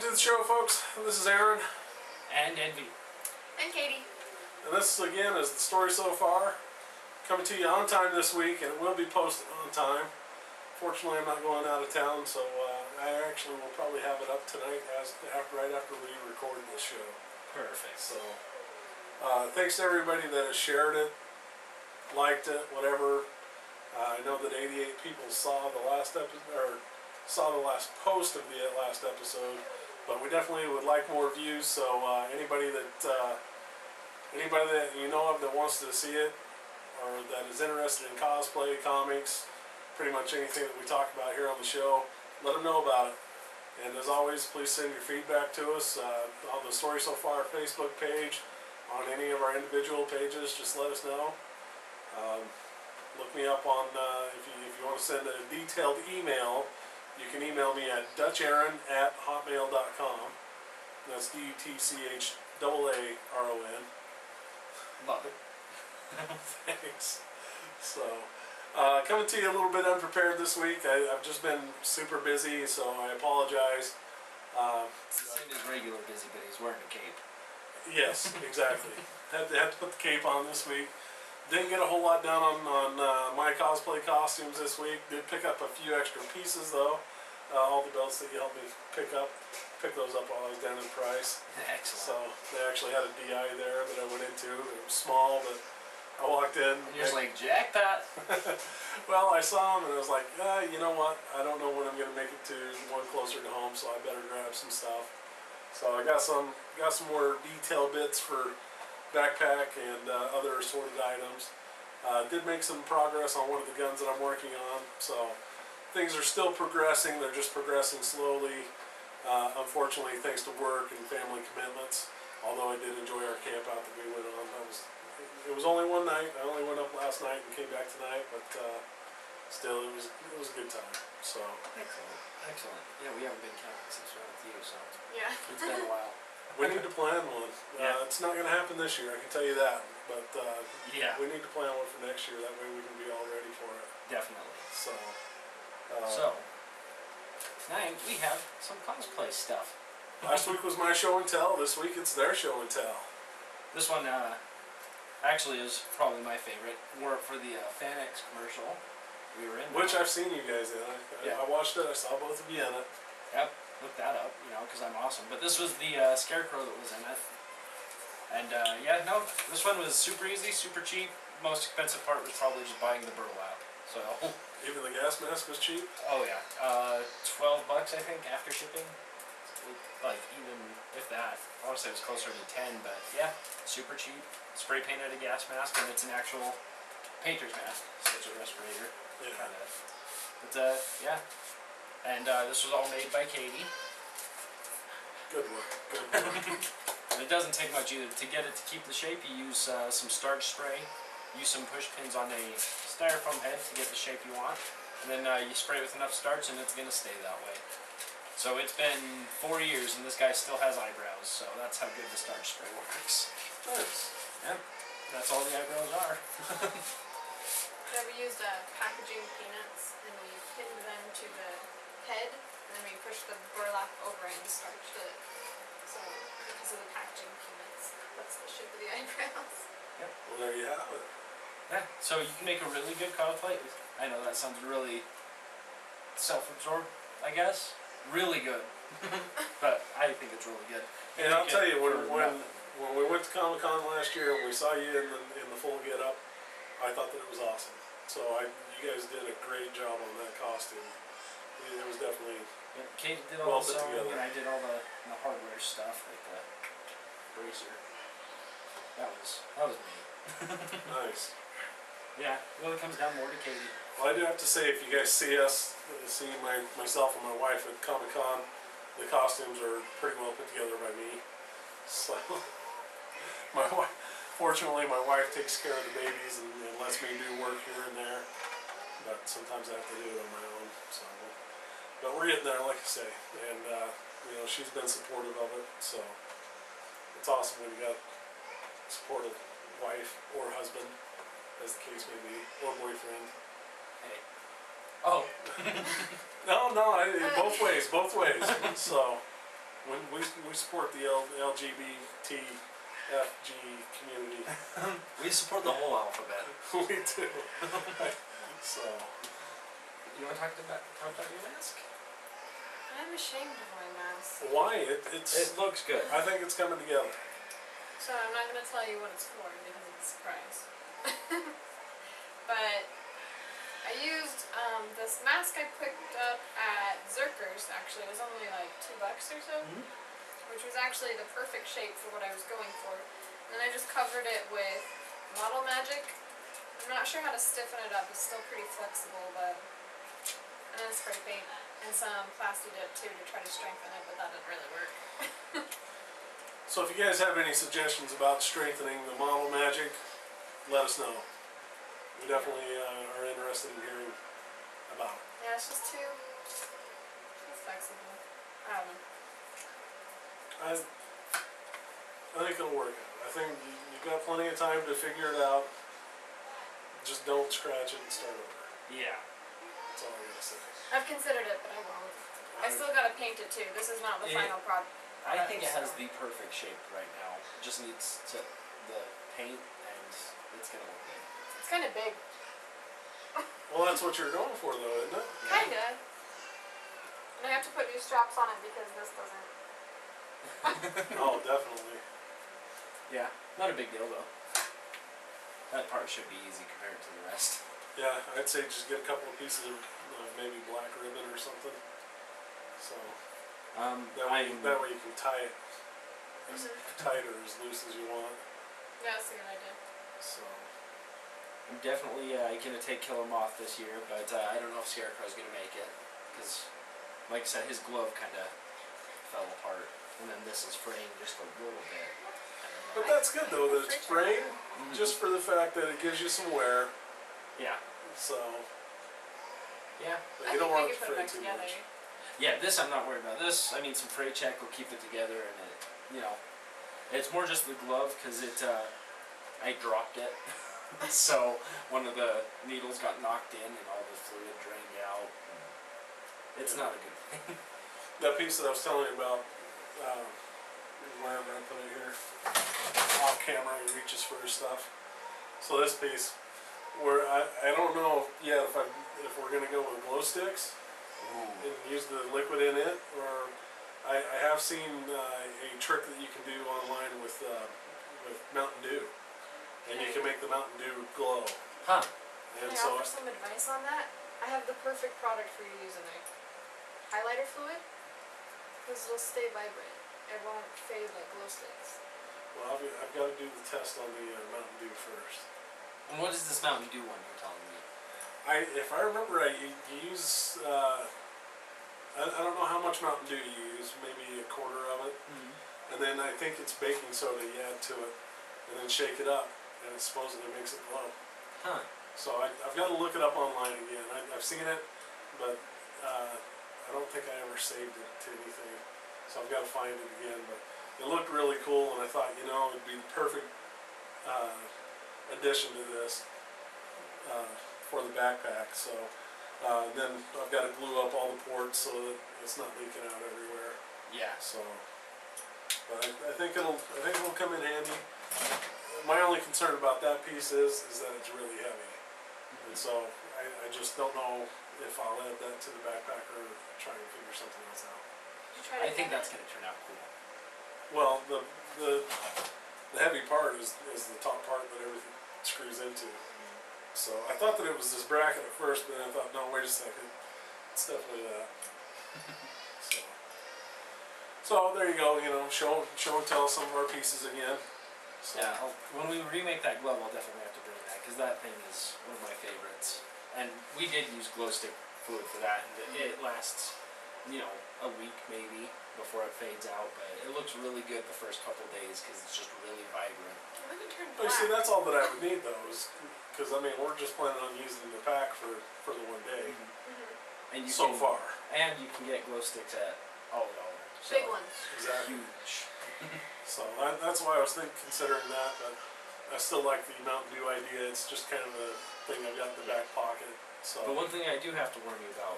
to the show, folks. This is Aaron. And Envy. And Katie. And this, again, is the story so far. Coming to you on time this week, and it will be posted on time. Fortunately, I'm not going out of town, so I actually will probably have it up tonight right after we record this show. Perfect. So, thanks to everybody that has shared it, liked it, whatever. I know that 88 people saw the last episode, or saw the last post of the last episode, but we definitely would like more views. So anybody that you know of that wants to see it, or that is interested in cosplay, comics, pretty much anything that we talk about here on the show, let them know about it. And as always, please send your feedback to us on the Story So Far Facebook page, on any of our individual pages. Just let us know. Look me up on if you want to send a detailed email. You can email me at dutchaaron@hotmail.com. That's DUTCHAARON. Love it. Thanks. So, coming to you a little bit unprepared this week. I've just been super busy, so I apologize. Same as regular busy, but he's wearing a cape. Yes, exactly. had to put the cape on this week. Didn't get a whole lot done on my cosplay costumes this week. Did pick up a few extra pieces though. All the belts that you helped me pick those up while I was down in Price. Excellent. So they actually had a DI there that I went into. It was small, but I walked in. And you're just like, jackpot. Well, I saw them and I was like, you know what? I don't know when I'm gonna make it to one closer to home, so I better grab some stuff. So I got some more detail bits for backpack and other assorted items. Did make some progress on one of the guns that I'm working on, so things are still progressing. They're just progressing slowly. Unfortunately, thanks to work and family commitments. Although I did enjoy our camp out that we went on. It was only one night. I only went up last night and came back tonight, but still, it was a good time. So Excellent. Yeah, we haven't been camping since we were with you, so Yeah. it's been a while. we need to plan one. Yeah. It's not going to happen this year, I can tell you that. But Yeah, we need to plan one for next year. That way we can be all ready for it. definitely. So, So, tonight we have some cosplay stuff. last week was my show and tell. This week it's their show and tell. This one actually is probably my favorite. Wore it for the FanX commercial we were in. Which I've seen you guys in. I watched it. I saw both of you in it. Yep, look that up, because I'm awesome. But this was the Scarecrow that was in it. And this one was super easy, super cheap. Most expensive part was probably just buying the burlap. So, Even the gas mask was cheap. oh yeah, $12 I think after shipping. Like even if that, I want to say it was closer to 10, but yeah, super cheap. Spray painted a gas mask, and it's an actual painter's mask, so it's a respirator. Yeah. Kind of. But yeah, and this was all made by Katie. Good work. Good work. And it doesn't take much either. To get it to keep the shape, you use some starch spray, use some push pins on a styrofoam head to get the shape you want, and then you spray it with enough starch and it's going to stay that way. So it's been 4 years and this guy still has eyebrows, so that's how good the starch spray works. Nice. Yep, that's all the eyebrows are. Yeah, we used packaging peanuts and we pinned them to the head, and then we pushed the burlap over it and starched it. So because of the packaging peanuts, that's the shape of the eyebrows. Well, there you have it. Yeah, so you can make a really good cosplay. I know that sounds really self-absorbed, I guess. Really good. But I think it's really good. And I'll tell you, when nothing. we went to Comic-Con last year and we saw you in the full get-up, I thought that it was awesome. So you guys did a great job on that costume. It was definitely Yeah, Kate did all well the put sewing, together. and I did all the hardware stuff, like the bracer. That was me. nice. Yeah, it really comes down more to Katie. Well, I do have to say, if you guys see myself and my wife at Comic-Con, the costumes are pretty well put together by me. So, fortunately, my wife takes care of the babies and lets me do work here and there. But sometimes I have to do it on my own. So, but we're getting there, like I say, and she's been supportive of it. So it's awesome when you got a supportive wife or husband, as the case may be, or boyfriend. Hey. Oh. No, both ways. So, When we support the LGBTFG community. We support the whole alphabet. We do. So, You want to talk about your mask? I'm ashamed of my mask. why? It It's. looks good. I think it's coming together. So I'm not gonna tell you what it's for because it's a surprise. But I used this mask I picked up at Zerkers. Actually, it was only like $2 or so, which was actually the perfect shape for what I was going for. And then I just covered it with Model Magic. I'm not sure how to stiffen it up. It's still pretty flexible, but and then spray paint and some plasti dip too to try to strengthen it, but that didn't really work. So if you guys have any suggestions about strengthening the model magic, let us know. We definitely are interested in hearing about it. Yeah, it's just too flexible. I don't know. I think it'll work out. I think you've got plenty of time to figure it out. Just don't scratch it and start over. Yeah. That's all I gotta say. I've considered it, but I won't. I still gotta paint it too. This is not the final product. I think it has the perfect shape right now. It just needs the paint, and it's gonna look good. It's kind of big. Well, that's what you're going for, though, isn't it? Kinda. And I have to put new straps on it because this doesn't. Oh, definitely. Yeah, not a big deal though. That part should be easy compared to the rest. Yeah, I'd say just get a couple of pieces of maybe black ribbon or something. So that way you can tie it as tight or as loose as you want. Yeah, that's a good idea. So I'm definitely gonna take Killer Moth this year, but I don't know if Scarecrow's gonna make it because, like I said, his glove kind of fell apart, and then this is fraying just a little bit. but that's good though that it's frayed, just for the fact that it gives you some wear. Yeah. So Yeah. but I you think don't we want it could to put it fray back too together. much. Yeah, this I'm not worried about. This, I mean, some fray check will keep it together, and it, it's more just the glove because I dropped it, so one of the needles got knocked in and all the fluid drained out. It's not a good thing. That piece that I was telling you about, where am I putting it here? Off camera, he reaches for his stuff. So this piece, where I don't know yet if we're gonna go with glow sticks and use the liquid in it, or I have seen a trick that you can do online with Mountain Dew, and you can make the Mountain Dew glow. Huh. Can And I so offer some advice on that? I have the perfect product for you to use in there. Highlighter fluid, because it'll stay vibrant. It won't fade like glow sticks. well, I've got to do the test on the Mountain Dew first. And what is this Mountain Dew one you're telling me? If I remember right, you use I don't know how much Mountain Dew you use, maybe a quarter of it, and then I think it's baking soda you add to it, and then shake it up, and it supposedly makes it glow. Huh. So I've got to look it up online again. I've seen it, but I don't think I ever saved it to anything, so I've got to find it again. But it looked really cool, and I thought, it'd be the perfect addition to this for the backpack. So then I've got to glue up all the ports so that it's not leaking out everywhere. Yeah. So, but I think it'll come in handy. My only concern about that piece is that it's really heavy, and so I just don't know if I'll add that to the backpack or try and figure something else out. Did you try to I think get that's it? gonna turn out cool. Well, the heavy part is the top part that everything screws into. So I thought that it was this bracket at first, but then I thought, no, wait a second, it's definitely that. So there you go. Show and tell some of our pieces again. So, Yeah. When we remake that glove, I'll definitely have to bring that because that thing is one of my favorites. And we did use glow stick fluid for that, and it lasts, a week maybe before it fades out. But it looks really good the first couple days because it's just really vibrant. Let me turn oh, you see, black. that's all that I would need though, is because we're just planning on using the pack for the one day Mhm. And you so can, far. And you can get glow sticks at $1. So Big ones. Exactly. huge. So that's why I was considering that, but I still like the Mountain Dew idea. It's just kind of a thing I've got in the back pocket. So But one thing I do have to warn you about,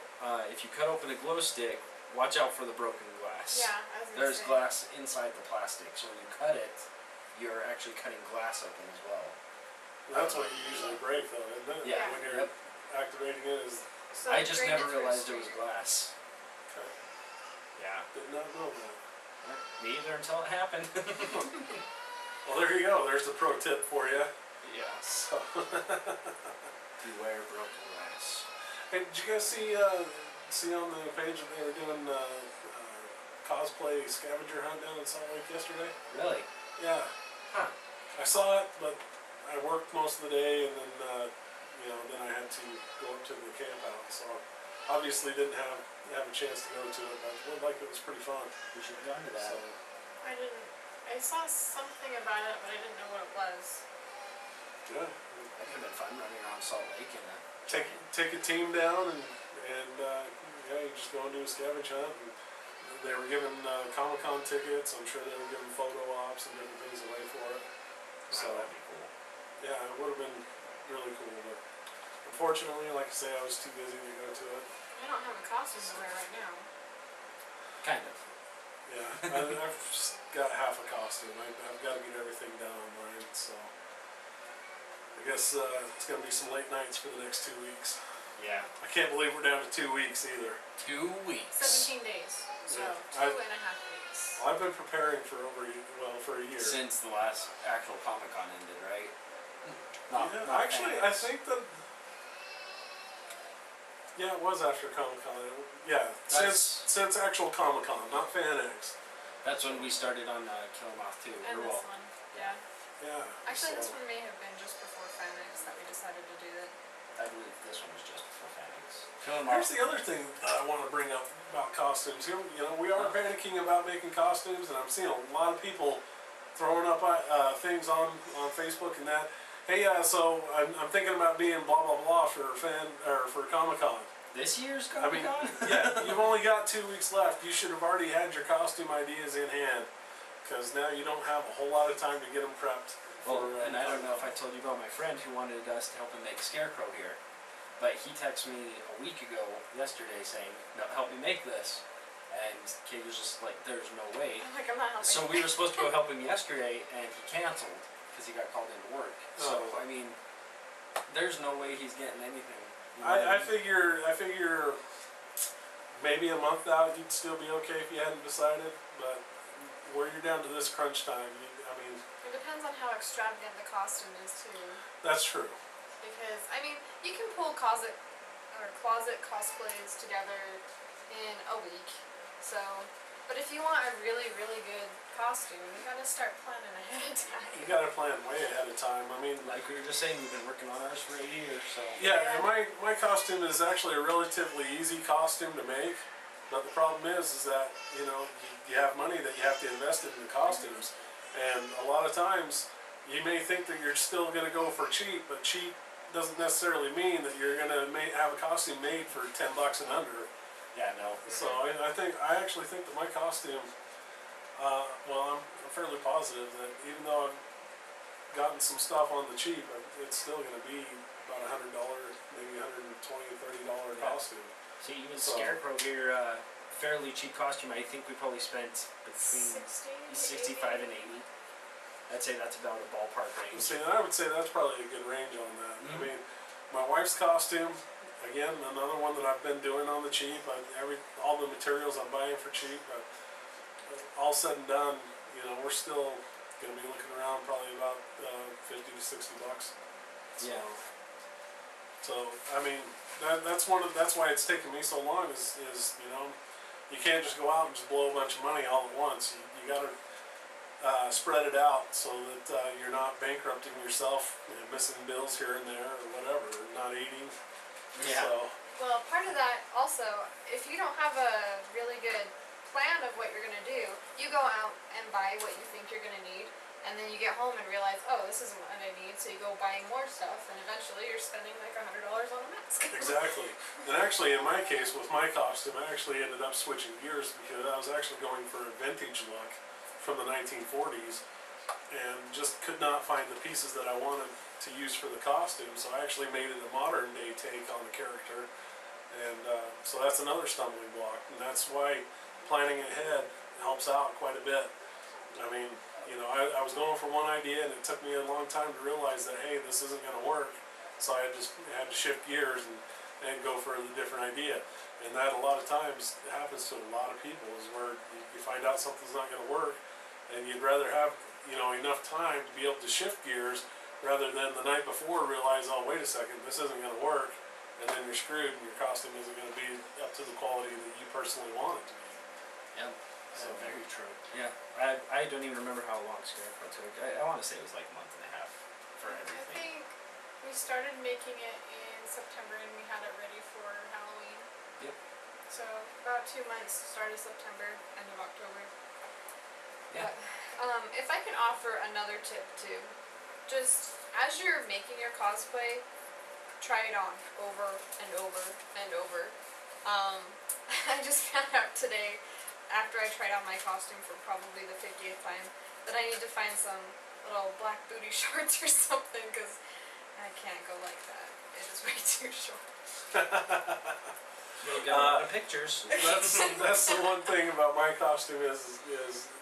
if you cut open a glow stick, watch out for the broken glass. Yeah, I was gonna There's say. glass inside the plastic, so when you cut it, you're actually cutting glass open as well. That's what you usually break though, isn't it? Yeah. When you're Yep. activating it is, So I just drain never through a realized it was strainer. glass. okay, Yeah. did not know that. Me either until it happened. Well, there you go, there's the pro tip for you. Yeah. So, Beware broken glass. hey, did you guys see on the page that they were doing cosplay scavenger hunt down in Salt Lake yesterday? Really? Yeah, Huh. I saw it, but I worked most of the day, and then then I had to go up to the camp out, so obviously didn't have a chance to go to it, but it looked like it was pretty fun. We should have gone to that. So, I didn't. I saw something about it, but I didn't know what it was. yeah. That could have been fun running around Salt Lake in a Take a team down and you just go and do a scavenge hunt. And they were giving Comic-Con tickets. I'm sure they were giving photo ops and different things away for it. So that'd be cool. yeah, it would have been really cool, but unfortunately, like I say, I was too busy to go to it. I don't have a costume to wear right now. Kind of. Yeah, I've just got half a costume. I've got to get everything done online, so I guess it's going to be some late nights for the next 2 weeks. Yeah. I can't believe we're down to 2 weeks either. 2 weeks. 17 days. So Yeah. 2.5 weeks. Well, I've been preparing for for a year. Since the last actual Comic-Con ended, right? Yeah, actually, I think that. Yeah, it was after Comic-Con. Yeah, since actual Comic-Con, not FanX. That's when we started on Kill 'Em Off 2. And Or this well, one. Yeah. Yeah. Actually, this so- one may have been just before FanX that we decided to do it. I believe this one was just before FanX. Kill 'Em Here's Off. the other thing that I want to bring up about costumes. Here, we are panicking about making costumes, and I'm seeing a lot of people throwing up things on Facebook and that. Hey, so I'm thinking about being blah blah blah for Comic-Con. This year's I mean, Comic-Con? yeah, you've only got 2 weeks left. You should have already had your costume ideas in hand, because now you don't have a whole lot of time to get them prepped. Well, and I don't know if I told you about my friend who wanted us to help him make Scarecrow here. But he texted me a week ago, yesterday, saying, no, help me make this. And Kate was just like, there's no way. I'm like, I'm not helping. So we were supposed to go help him yesterday, and he canceled because he got called into work. So, I mean, there's no way he's getting anything. You know what I mean? figure maybe a month out you'd still be okay if you hadn't decided, but where you're down to this crunch time, I mean, It depends on how extravagant the costume is too. that's true. Because I mean, you can pull closet cosplays together in a week. So, but if you want a really, really good costume, you gotta start planning ahead of time. You gotta plan way ahead of time. I mean, Like we were just saying, we've been working on ours for a year, so. yeah, and my costume is actually a relatively easy costume to make, but the problem is that, you have money that you have to invest in the costumes, and a lot of times, you may think that you're still gonna go for cheap, but cheap doesn't necessarily mean that you're gonna have a costume made for $10 and under. Yeah, no. So I actually think that my costume, I'm fairly positive that even though I've gotten some stuff on the cheap, it's still going to be about $100, maybe $120, $30 costume. See, even So- Scarecrow here, fairly cheap costume. I think we probably spent between 65 and 80. I'd say that's about a ballpark range. See, and I would say that's probably a good range on that. I Mhm. mean, my wife's costume, again, another one that I've been doing on the cheap. All the materials I'm buying for cheap, but all said and done, we're still going to be looking around probably about $50 to $60. Yeah. So I mean, that's why it's taken me so long. Is you can't just go out and just blow a bunch of money all at once. You got to spread it out so that you're not bankrupting yourself, missing bills here and there or whatever, or not eating. Yeah. So, Well, part of that also, if you don't have a really good plan of what you're gonna do, you go out and buy what you think you're gonna need, and then you get home and realize, oh, this isn't what I need, so you go buying more stuff, and eventually you're spending like $100 on a mask. exactly. And actually, in my case, with my costume, I actually ended up switching gears because I was actually going for a vintage look from the 1940s, and just could not find the pieces that I wanted to use for the costume. So I actually made it a modern day take on the character, and So that's another stumbling block, and that's why planning ahead helps out quite a bit. I mean, you know, I was going for one idea, and it took me a long time to realize that, hey, this isn't going to work. So I just had to shift gears and go for the different idea. And that a lot of times happens to a lot of people, is where you find out something's not going to work, and you'd rather have, you know, enough time to be able to shift gears rather than the night before realize, oh, wait a second, this isn't going to work, and then you're screwed, and your costume isn't going to be up to the quality that you personally want it to be. Yep. So Very true. Yeah. I don't even remember how long Scarecrow took. I want to say it was like a month and a half for I everything. think we started making it in September and we had it ready for Halloween. Yep. So about 2 months, start of September, end of October. Yeah. But, if I can offer another tip too, just as you're making your cosplay, try it on over and over and over. I just found out today, after I tried on my costume for probably the 50th time, that I need to find some little black booty shorts or something, because I can't go like that. It is way too short. You'll get a lot of pictures. That's the one thing about my costume is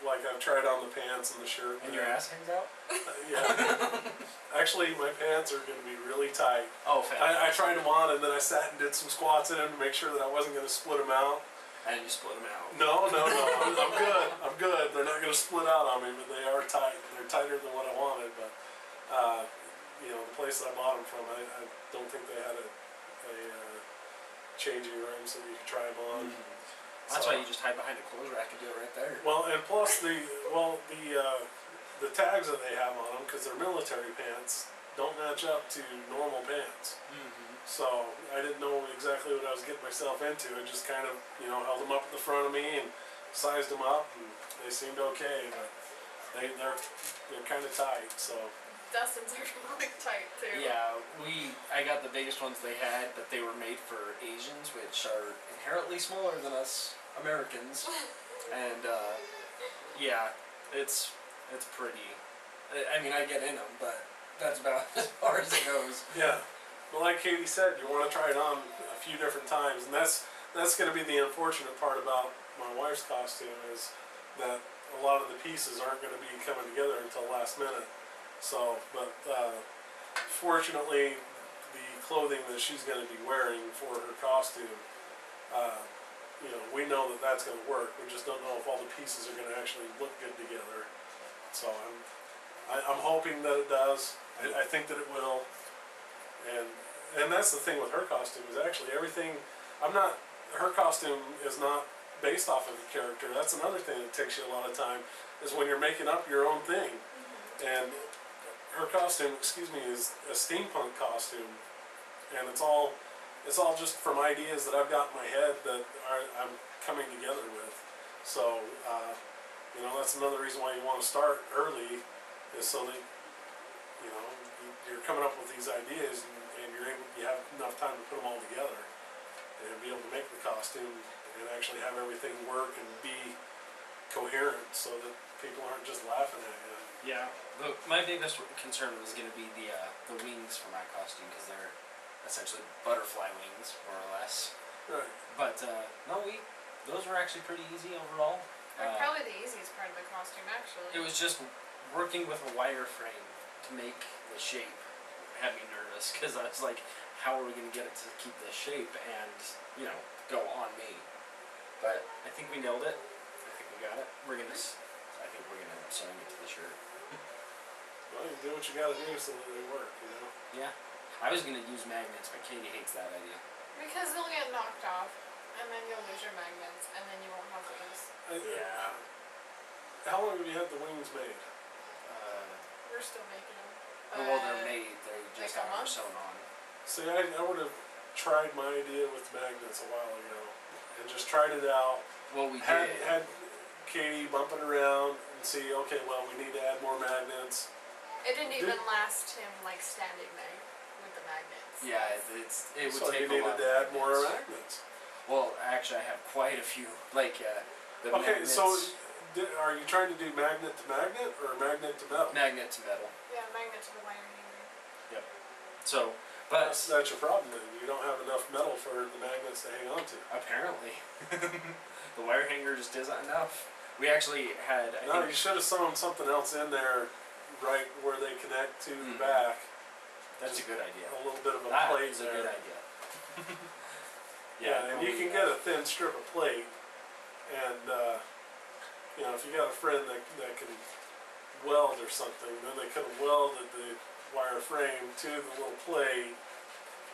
like I've tried on the pants and the shirt. And your ass hangs out? Yeah. Actually, my pants are going to be really tight. Oh, fantastic. I tried them on, and then I sat and did some squats in them to make sure that I wasn't going to split them out. And you split them out. No, I'm good. I'm good. They're not going to split out on me, but they are tight. They're tighter than what I wanted. But you know, the place that I bought them from, I don't think they had a changing room so you could try them on. Mm-hmm. That's why you just hide behind a clothes rack and do it right there. Well, and plus the tags that they have on them, because they're military pants, don't match up to normal pants. Mm-hmm. So I didn't know exactly what I was getting myself into. I just kind of, you know, held them up in the front of me and sized them up, and they seemed okay, but they're kind of tight. So Dustin's are really tight too. Yeah, I got the biggest ones they had, but they were made for Asians, which are inherently smaller than us Americans. And yeah, it's pretty. I mean, I get in them, but that's about as far as it goes. yeah, but like Katie said, you want to try it on a few different times, and that's going to be the unfortunate part about my wife's costume, is that a lot of the pieces aren't going to be coming together until last minute. So, but fortunately, the clothing that she's going to be wearing for her costume, you know, we know that that's going to work. We just don't know if all the pieces are going to actually look good together. So I'm hoping that it does. I think that it will. And that's the thing with her costume, is actually everything. Her costume is not based off of a character. That's another thing that takes you a lot of time, is when you're making up your own thing. And her costume, is a steampunk costume, and it's all just from ideas that I've got in my head that I'm coming together with. So, you know, that's another reason why you want to start early, is so that, you know, you're coming up with these ideas, and you have enough time to put them all together, and be able to make the costume and actually have everything work and be coherent, so that people aren't just laughing at you. Yeah. My biggest concern was going to be the wings for my costume, because they're essentially butterfly wings, more or less. Right. But no, those were actually pretty easy overall. They're probably the easiest part of the costume, actually. It was just working with a wire frame to make the shape had me nervous, because I was like, how are we going to get it to keep this shape and, you know, go on me? But I think we nailed it. I think we got it. I think we're gonna end up sewing it to the shirt. Well, you do what you gotta do so that they work, you know? Yeah. I was gonna use magnets, but Katie hates that idea. Because they'll get knocked off, and then you'll lose your magnets, and then you won't have wings. Yeah. How long have you had the wings made? We're still making them. Well, they're made. They just like a haven't month? sewn on. See, I would have tried my idea with magnets a while ago, and just tried it out. Well, we Had did. Katie bump it around and see, okay, well, we need to add more magnets. It didn't even last him, like, standing there with the magnets. Yeah, it would So take you a lot needed to of add more magnets. magnets. Well, actually, I have quite a few. Like the Okay, magnets. so are you trying to do magnet to magnet or magnet to metal? Magnet to metal. Yeah, magnet to the wire hanger. So But that's your problem then. You don't have enough metal for the magnets to hang on to. apparently, the wire hanger just isn't enough. We actually had. No, you should have sewn something else in there right where they connect to the Mhm. back. That's a good idea. A little bit of a That plate is a there. good idea. Yeah, and you can get a thin strip of plate, and you know, if you got a friend that can weld or something, then they could have welded the wire frame to the little plate.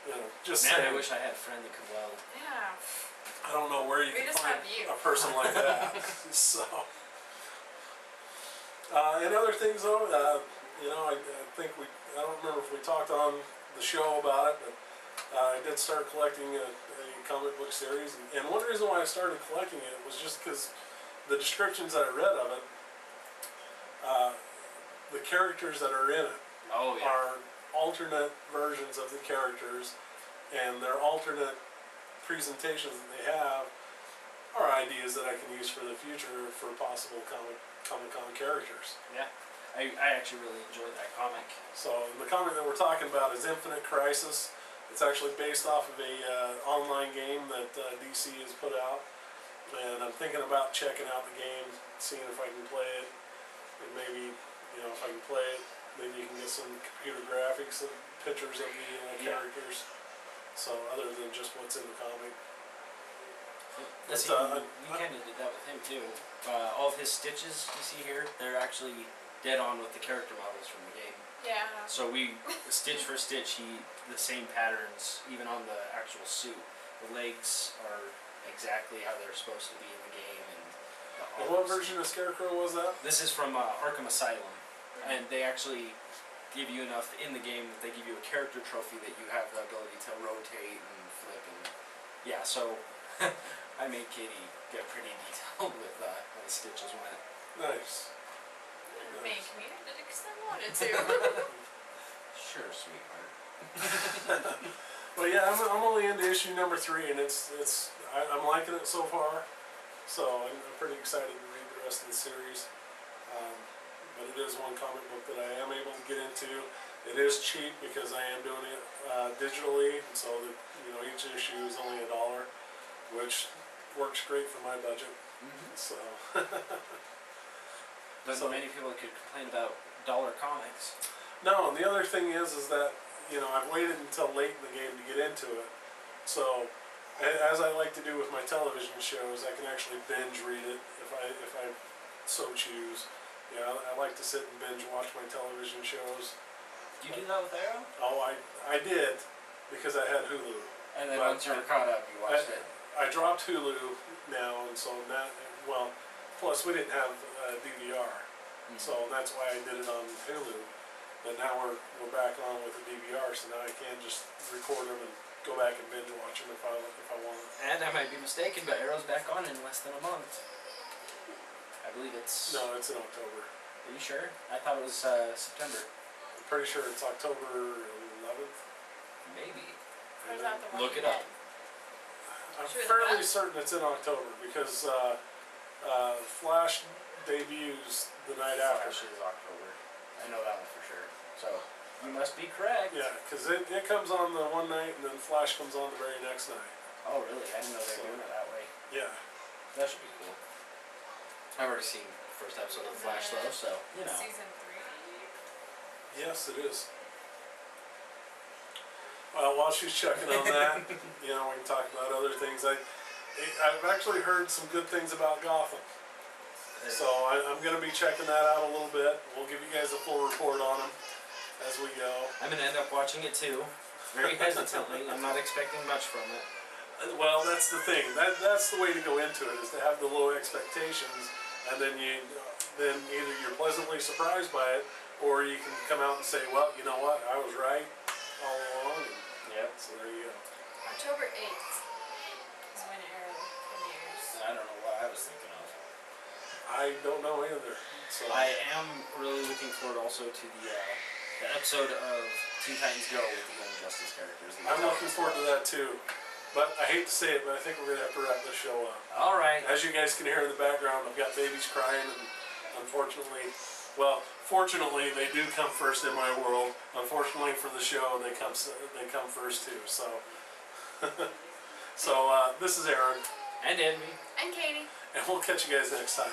You know, just Man, saying. I wish I had a friend that could weld. Yeah. I don't know where you We can just find have you. a person like that. So, and other things though, you know, I think I don't remember if we talked on the show about it, but I did start collecting a comic book series, and one reason why I started collecting it was just because the descriptions that I read of it, the characters that are in it Oh yeah. are alternate versions of the characters, and their alternate presentations that they have are ideas that I can use for the future for possible Comic-Con characters. Yeah. I actually really enjoyed that comic. So the comic that we're talking about is Infinite Crisis. It's actually based off of a online game that DC has put out, and I'm thinking about checking out the game, seeing if I can play it, and maybe, you know, if I can play it, maybe you can get some computer graphics and pictures of the characters. So other than just what's in the comic. Let's see, we kind of did that with him too. All of his stitches you see here, they're actually dead on with the character models from the game. Yeah. So we, stitch for stitch, the same patterns, even on the actual suit. The legs are exactly how they're supposed to be in the game. And what version of Scarecrow was that? This is from Arkham Asylum, and they actually give you enough in the game that they give you a character trophy that you have the ability to rotate and flip and yeah. So I made Katie get pretty detailed with how the stitches went. Nice. Make me because I wanted to. Sure, sweetheart. Well, yeah, I'm only into issue number 3, and I'm liking it so far. So I'm pretty excited to read the rest of the series. But it is one comic book that I am able to get into. It is cheap because I am doing it digitally, and so that, you know, each issue is only $1, which works great for my budget. Mm-hmm. So. Doesn't many people could complain about dollar comics. No, and the other thing is that, you know, I've waited until late in the game to get into it. So, as I like to do with my television shows, I can actually binge read it if I so choose. Yeah, I like to sit and binge watch my television shows. Do you do that with Arrow? Oh, I did, because I had Hulu. And then But once you were caught up, you watched it. I dropped Hulu now, and so now, well, plus we didn't have DVR. Mm-hmm. So that's why I did it on Hulu. But now we're back on with the DVR, so now I can just record them and go back and binge watch them if I want. And I might be mistaken, but Arrow's back on in less than a month. I believe it's... No, it's in October. Are you sure? I thought it was September. I'm pretty sure it's October 11th. Maybe. Or is that the one Look you it up. did? I'm Should we look fairly it up? certain it's in October because Flash debuts the night after. Flash is October. I know that one for sure. So, you must be correct. Yeah, because it comes on the one night and then Flash comes on the very next night. Oh, really? I didn't know they were doing it that way. Yeah. That should be cool. I've already seen the first episode of Flash though, so, you know. Season 3. Yes, it is. Well, while she's checking on that, you know, we can talk about other things. I've actually heard some good things about Gotham. So I'm going to be checking that out a little bit. We'll give you guys a full report on them as we go. I'm gonna end up watching it too. Very hesitantly. I'm not expecting much from it. Well, that's the thing. That's the way to go into it, is to have the low expectations, and then either you're pleasantly surprised by it, or you can come out and say, well, you know what, I was right all along. Yep. So there you go. October 8th is when Arrow premieres. I don't know what I was thinking of. I don't know either. So I am really looking forward also to the episode of Teen Titans Go with the Young Justice characters. I'm looking forward to that too. But I hate to say it, but I think we're going to have to wrap this show up. Alright. As you guys can hear in the background, I've got babies crying, and unfortunately, Well, fortunately, they do come first in my world. Unfortunately for the show, they come first too. So, so this is Aaron, And envy. And Katie. and we'll catch you guys next time.